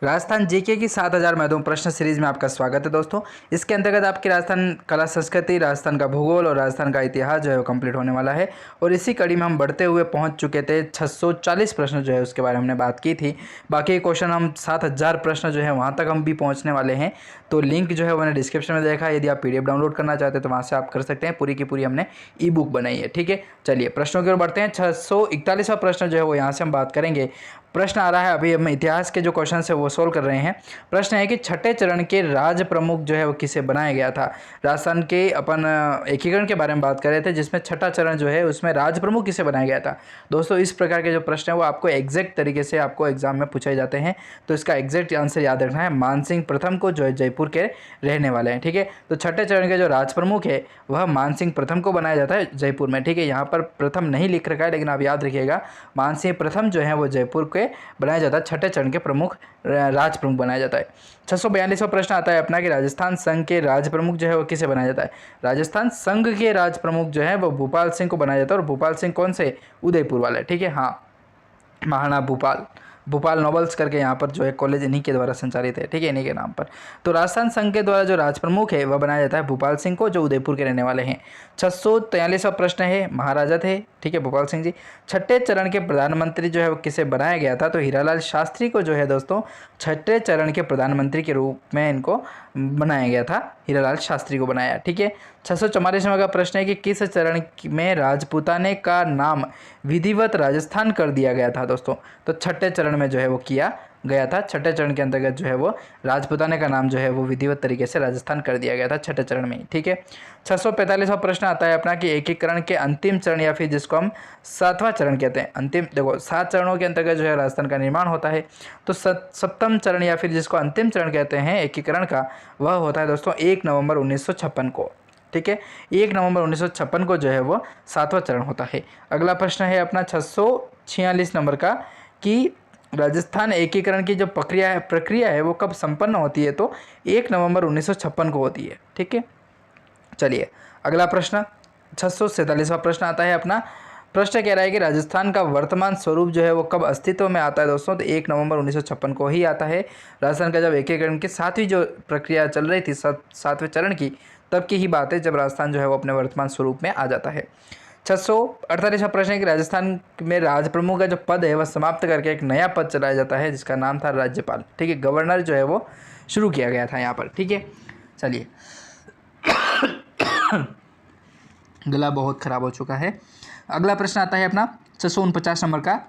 Rajasthan GK की 7000 महत्वपूर्ण प्रश्न सीरीज में आपका स्वागत है दोस्तों। इसके अंतर्गत आपकी राजस्थान कला संस्कृति, राजस्थान का भूगोल और राजस्थान का इतिहास जो है वो कंप्लीट होने वाला है। और इसी कड़ी में हम बढ़ते हुए पहुंच चुके थे 640 प्रश्न जो है उसके बारे में हमने बात की थी। बाकी क्वेश्चन हम 7000 प्रश्न जो है वहाँ तक हम भी पहुँचने वाले हैं। तो लिंक जो है मैंने डिस्क्रिप्शन में देखा है, यदि आप PDF डाउनलोड करना चाहते हैं तो वहाँ से आप कर सकते हैं। पूरी की पूरी हमने ई बुक बनाई है। ठीक है, चलिए प्रश्नों की ओर बढ़ते हैं। 641वां प्रश्न जो है वो यहाँ से हम बात करेंगे। प्रश्न आ रहा है, अभी हम इतिहास के जो क्वेश्चन है वो सोल्व कर रहे हैं। प्रश्न है कि छठे चरण के राज प्रमुख जो है वो किसे बनाया गया था। राजस्थान के अपन एकीकरण के बारे में बात कर रहे थे, जिसमें छठा चरण जो है उसमें राज प्रमुख किसे बनाया गया था। दोस्तों इस प्रकार के जो प्रश्न है वो आपको एग्जैक्ट तरीके से आपको एग्जाम में पूछे जाते हैं, तो इसका एग्जैक्ट आंसर याद रखना है। मानसिंह प्रथम को जो है जयपुर के रहने वाले हैं। ठीक है, तो छठे चरण के जो राज प्रमुख है वह मानसिंह प्रथम को बनाया जाता है जयपुर में। ठीक है, यहाँ पर प्रथम नहीं लिख रखा है, लेकिन आप याद रखिएगा मानसिंह प्रथम जो है वो जयपुर के बनाया जाता है, छठे चरण के प्रमुख राज प्रमुख बनाया जाता है। 642वां प्रश्न आता है अपना कि राजस्थान संघ के राज प्रमुख जो है वो किसे बनाया जाता है। राजस्थान संघ के राज प्रमुख जो है वो भूपाल सिंह को बनाया जाता है। और भूपाल सिंह कौन से, उदयपुर वाले। ठीक है, हाँ, महाराणा भूपाल नॉवेल्स करके यहाँ पर जो है कॉलेज इन्हीं के द्वारा संचालित है। ठीक है, इन्हीं के नाम पर। तो राजस्थान संघ के द्वारा जो राज प्रमुख है वह बनाया जाता है भूपाल सिंह को, जो उदयपुर के रहने वाले हैं। 643वां प्रश्न है, महाराजा थे, ठीक है, भूपाल सिंह जी। छठे चरण के प्रधानमंत्री जो है वो किसे बनाया गया था। तो हीरालाल शास्त्री को जो है दोस्तों छठे चरण के प्रधानमंत्री के रूप में इनको बनाया गया था, हीरालाल शास्त्री को बनाया। ठीक है, 644वां का प्रश्न है कि किस चरण में राजपूताने का नाम विधिवत राजस्थान कर दिया गया था। दोस्तों तो छठे चरण में जो है वो किया गया था। छठे चरण के अंतर्गत जो है वो राजपूताने का नाम जो है वो विधिवत तरीके से राजस्थान कर दिया गया था छठे चरण में। ठीक है, 645वां प्रश्न आता है अपना कि एकीकरण के अंतिम चरण या फिर जिसको हम 7वां चरण कहते हैं। अंतिम देखो 7 चरणों के अंतर्गत जो है राजस्थान का निर्माण होता है। तो 7वां चरण या फिर जिसको अंतिम चरण कहते हैं एकीकरण का, वह होता है दोस्तों 1 नवंबर 1956 को। ठीक है, 1 नवंबर 1956 को जो है वो 7वां चरण होता है। अगला प्रश्न है अपना 646 नंबर का कि राजस्थान एकीकरण की जो प्रक्रिया है वो कब संपन्न होती है। तो 1 नवंबर 1956 को होती है। ठीक है, चलिए अगला प्रश्न 647वां प्रश्न आता है अपना। प्रश्न कह रहा है कि राजस्थान का वर्तमान स्वरूप जो है वो कब अस्तित्व में आता है। दोस्तों तो 1 नवंबर 1956 को ही आता है। राजस्थान का जब एकीकरण की 7वीं जो प्रक्रिया चल रही थी, 7वें चरण की, तब की ही बात है जब राजस्थान जो है वो अपने वर्तमान स्वरूप में आ जाता है। 648वां प्रश्न है कि राजस्थान में राज प्रमुख का जो पद है वह समाप्त करके एक नया पद चलाया जाता है, जिसका नाम था राज्यपाल। ठीक है, गवर्नर जो है वो शुरू किया गया था यहाँ पर। ठीक है, चलिए गला बहुत खराब हो चुका है। अगला प्रश्न आता है अपना 649 नंबर का।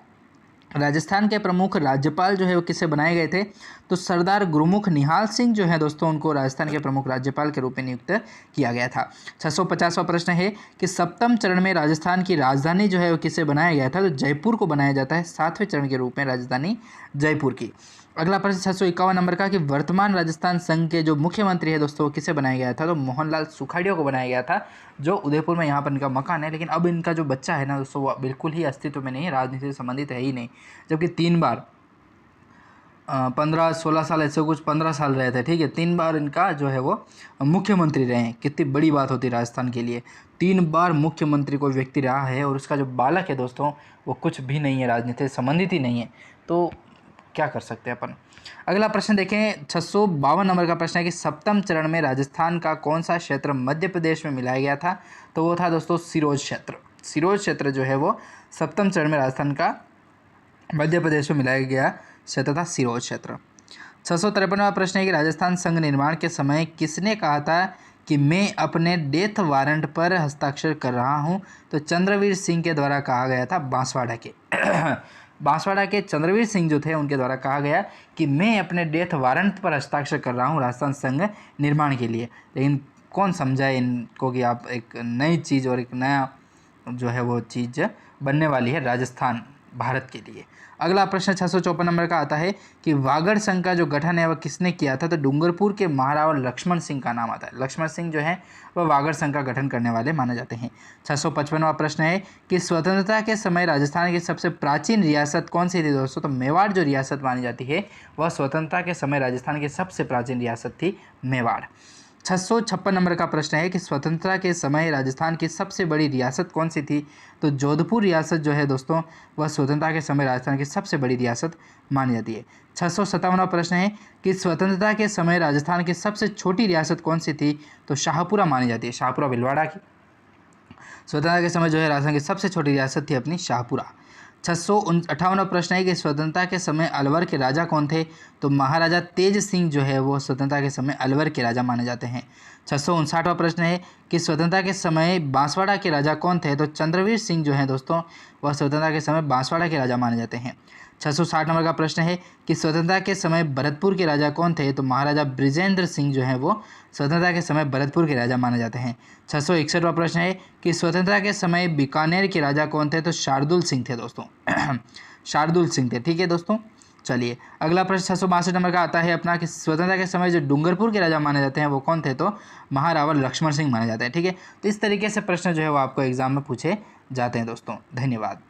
राजस्थान के प्रमुख राज्यपाल जो है वो किसे बनाए गए थे। तो सरदार गुरुमुख निहाल सिंह जो है दोस्तों उनको राजस्थान के प्रमुख राज्यपाल के रूप में नियुक्त किया गया था। 650वां प्रश्न है कि 7वें चरण में राजस्थान की राजधानी जो है वो किसे बनाया गया था। तो जयपुर को बनाया जाता है 7वें चरण के रूप में राजधानी जयपुर की। अगला प्रश्न 651 नंबर का कि वर्तमान राजस्थान संघ के जो मुख्यमंत्री है दोस्तों वो किसे बनाया गया था। तो मोहनलाल सुखाड़िया को बनाया गया था, जो उदयपुर में यहाँ पर इनका मकान है। लेकिन अब इनका जो बच्चा है ना दोस्तों वो बिल्कुल ही अस्तित्व में नहीं है, राजनीति से संबंधित है ही नहीं। जबकि 3 बार 15-16 साल ऐसे कुछ 15 साल रहे थे। ठीक है, 3 बार इनका जो है वो मुख्यमंत्री रहे हैं। कितनी बड़ी बात होती है राजस्थान के लिए, 3 बार मुख्यमंत्री कोई व्यक्ति रहा है और उसका जो बालक है दोस्तों वो कुछ भी नहीं है, राजनीति से संबंधित ही नहीं है। तो क्या कर सकते हैं अपन। अगला प्रश्न देखें 652 नंबर का प्रश्न है कि 7वें चरण में राजस्थान का कौन सा क्षेत्र मध्य प्रदेश में मिलाया गया था। तो वो था दोस्तों सिरोज क्षेत्र। सिरोज क्षेत्र जो है वो 7वें चरण में राजस्थान का मध्य प्रदेश में मिलाया गया क्षेत्र था, सिरोज क्षेत्र। 653वां प्रश्न है कि राजस्थान संघ निर्माण के समय किसने कहा था कि मैं अपने डेथ वारंट पर हस्ताक्षर कर रहा हूँ। तो चंद्रवीर सिंह के द्वारा कहा गया था, बांसवाड़ा के बांसवाड़ा के चंद्रवीर सिंह जो थे उनके द्वारा कहा गया कि मैं अपने डेथ वारंट पर हस्ताक्षर कर रहा हूँ राजस्थान संघ निर्माण के लिए। लेकिन कौन समझाए इनको कि आप एक नई चीज़ और एक नया जो है वो चीज़ बनने वाली है राजस्थान भारत के लिए। अगला प्रश्न 654 नंबर का आता है कि वागड़ संघ का जो गठन है वह किसने किया था। तो डूंगरपुर के महाराव लक्ष्मण सिंह का नाम आता है। लक्ष्मण सिंह जो है वह वागड़ संघ का गठन करने वाले माने जाते हैं। 655वां प्रश्न है कि स्वतंत्रता के समय राजस्थान की सबसे प्राचीन रियासत कौन सी थी। दोस्तों तो मेवाड़ जो रियासत मानी जाती है वह स्वतंत्रता के समय राजस्थान की सबसे प्राचीन रियासत थी मेवाड़। 656 नंबर का प्रश्न है कि स्वतंत्रता के समय राजस्थान की सबसे बड़ी रियासत कौन सी थी? तो जोधपुर रियासत जो है दोस्तों, वह स्वतंत्रता के समय राजस्थान की सबसे बड़ी रियासत मानी जाती है। 657वां प्रश्न है कि स्वतंत्रता के समय राजस्थान की सबसे छोटी रियासत कौन सी थी? तो शाहपुरा मानी जाती है, शाहपुरा भिलवाड़ा की। स्वतंत्रता के समय जो है राजस्थान की सबसे छोटी रियासत थी अपनी शाहपुरा। 658वां प्रश्न है कि स्वतंत्रता के समय अलवर के राजा कौन थे? तो महाराजा तेज सिंह जो है वो स्वतंत्रता के समय अलवर के राजा माने जाते हैं। 659वां प्रश्न है कि स्वतंत्रता के समय बांसवाड़ा के राजा कौन थे? तो चंद्रवीर सिंह जो है दोस्तों, वह स्वतंत्रता के समय बांसवाड़ा के राजा माने जाते हैं। 660 नंबर का प्रश्न है कि स्वतंत्रता के समय भरतपुर के राजा कौन थे? तो महाराजा बृजेंद्र सिंह जो है वो स्वतंत्रता के समय भरतपुर के राजा माने जाते हैं। 661वां प्रश्न है कि स्वतंत्रता के समय बीकानेर के राजा कौन थे? तो शार्दुल सिंह थे दोस्तों। शार्दुल सिंह थे, ठीक है दोस्तों। चलिए अगला प्रश्न 662 नंबर का आता है अपना कि स्वतंत्रता के समय जो डूंगरपुर के राजा माने जाते हैं वो कौन थे? तो महारावल लक्ष्मण सिंह माने जाते हैं, ठीक है। तो इस तरीके से प्रश्न जो है वो आपको एग्जाम में पूछे जाते हैं दोस्तों। धन्यवाद।